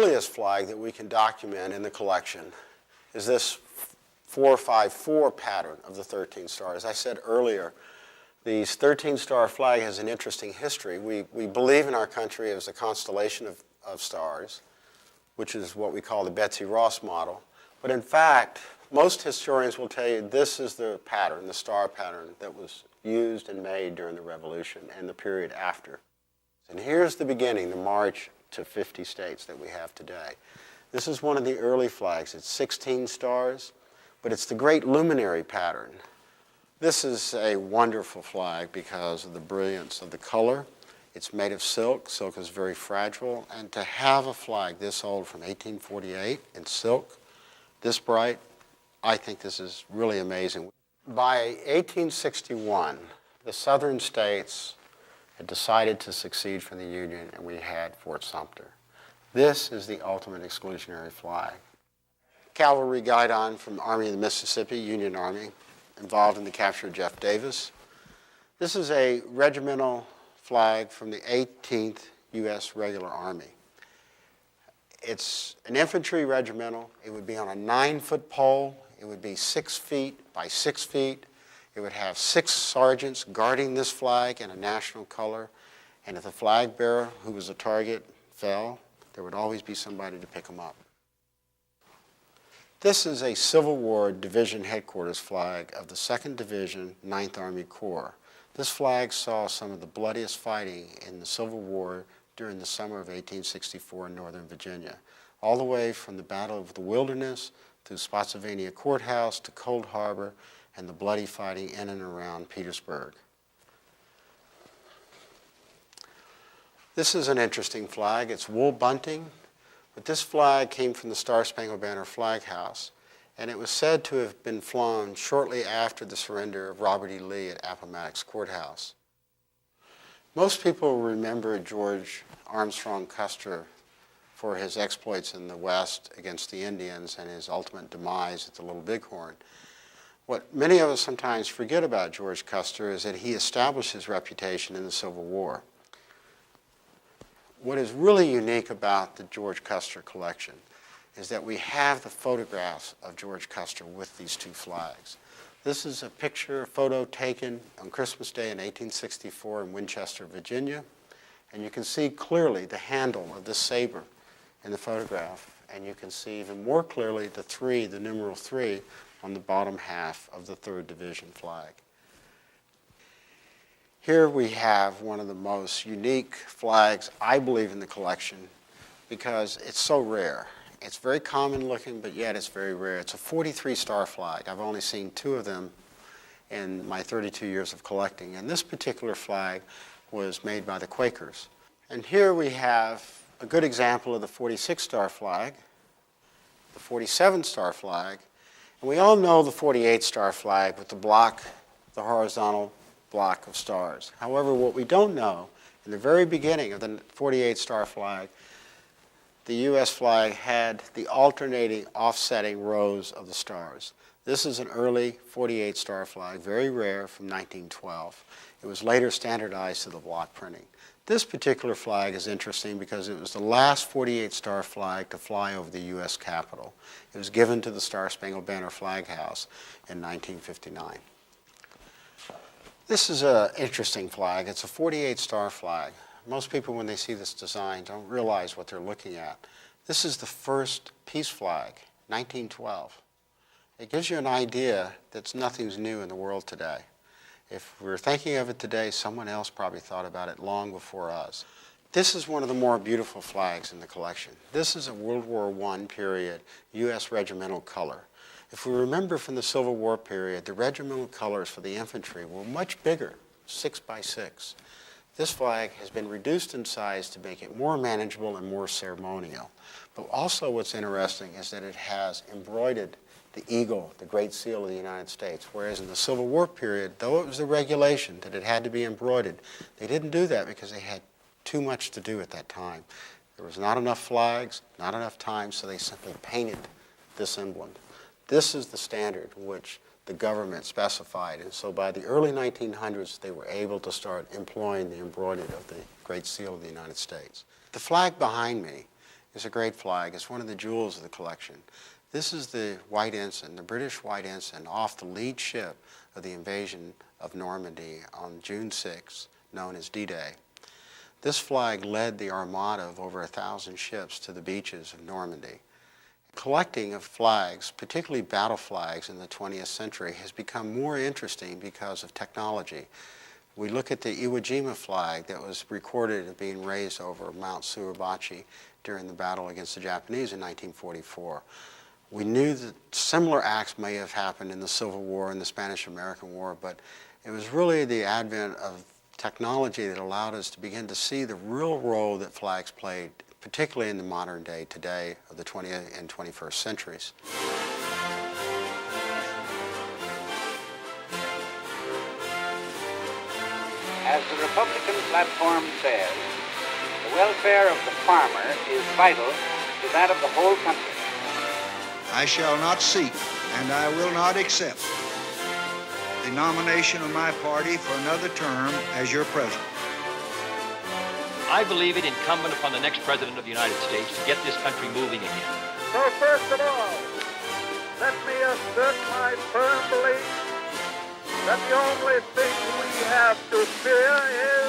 earliest flag that we can document in the collection is this 4-5-4 pattern of the 13 stars. As I said earlier, these 13-star flag has an interesting history. We believe in our country as a constellation of stars, which is what we call the Betsy Ross model. But in fact, most historians will tell you this is the pattern, the star pattern that was used and made during the Revolution and the period after. And here's the beginning, the march to 50 states that we have today. This is one of the early flags. It's 16 stars, but it's the great luminary pattern. This is a wonderful flag because of the brilliance of the color. It's made of silk. Silk is very fragile. And to have a flag this old from 1848 in silk, this bright, I think this is really amazing. By 1861, the southern states had decided to secede from the Union, and we had Fort Sumter. This is the ultimate exclusionary flag. Cavalry guidon from Army of the Mississippi, Union Army, involved in the capture of Jeff Davis. This is a regimental flag from the 18th U.S. Regular Army. It's an infantry regimental. It would be on a 9-foot pole. It would be 6 feet by 6 feet. It would have 6 sergeants guarding this flag in a national color. And if the flag bearer, who was a target, fell, there would always be somebody to pick him up. This is a Civil War Division Headquarters flag of the 2nd Division, 9th Army Corps. This flag saw some of the bloodiest fighting in the Civil War during the summer of 1864 in Northern Virginia, all the way from the Battle of the Wilderness through Spotsylvania Courthouse to Cold Harbor and the bloody fighting in and around Petersburg. This is an interesting flag. It's wool bunting, but this flag came from the Star-Spangled Banner Flag House, and it was said to have been flown shortly after the surrender of Robert E. Lee at Appomattox Courthouse. Most people remember George Armstrong Custer for his exploits in the West against the Indians and his ultimate demise at the Little Bighorn. What many of us sometimes forget about George Custer is that he established his reputation in the Civil War. What is really unique about the George Custer collection is that we have the photographs of George Custer with these 2 flags. This is a photo taken on Christmas Day in 1864 in Winchester, Virginia. And you can see clearly the handle of this saber in the photograph. And you can see even more clearly the numeral 3, on the bottom half of the 3rd Division flag. Here we have one of the most unique flags, I believe, in the collection because it's so rare. It's very common looking, but yet it's very rare. It's a 43-star flag. I've only seen 2 of them in my 32 years of collecting. And this particular flag was made by the Quakers. And here we have a good example of the 46-star flag, the 47-star flag, and we all know the 48-star flag with the horizontal block of stars. However, what we don't know, in the very beginning of the 48-star flag, the U.S. flag had the alternating, offsetting rows of the stars. This is an early 48-star flag, very rare, from 1912. It was later standardized to the block printing. This particular flag is interesting because it was the last 48-star flag to fly over the U.S. Capitol. It was given to the Star-Spangled Banner Flag House in 1959. This is an interesting flag. It's a 48-star flag. Most people, when they see this design, don't realize what they're looking at. This is the first peace flag, 1912. It gives you an idea that nothing's new in the world today. If we're thinking of it today, someone else probably thought about it long before us. This is one of the more beautiful flags in the collection. This is a World War I period U.S. regimental color. If we remember from the Civil War period, the regimental colors for the infantry were much bigger, 6 by 6. This flag has been reduced in size to make it more manageable and more ceremonial. But also what's interesting is that it has embroidered the eagle, the Great Seal of the United States, whereas in the Civil War period, though it was a regulation that it had to be embroidered, they didn't do that because they had too much to do at that time. There was not enough flags, not enough time, so they simply painted this emblem. This is the standard which the government specified, and so by the early 1900s, they were able to start employing the embroidery of the Great Seal of the United States. The flag behind me is a great flag. It's one of the jewels of the collection. This is the white ensign, the British white ensign, off the lead ship of the invasion of Normandy on June 6, known as D-Day. This flag led the armada of over 1,000 ships to the beaches of Normandy. Collecting of flags, particularly battle flags in the 20th century, has become more interesting because of technology. We look at the Iwo Jima flag that was recorded as being raised over Mount Suribachi during the battle against the Japanese in 1944. We knew that similar acts may have happened in the Civil War and the Spanish-American War, but it was really the advent of technology that allowed us to begin to see the real role that flags played, particularly in the modern day today of the 20th and 21st centuries. As the Republican platform says, the welfare of the farmer is vital to that of the whole country. I shall not seek, and I will not accept, the nomination of my party for another term as your president. I believe it incumbent upon the next president of the United States to get this country moving again. So first of all, let me assert my firm belief that the only thing we have to fear is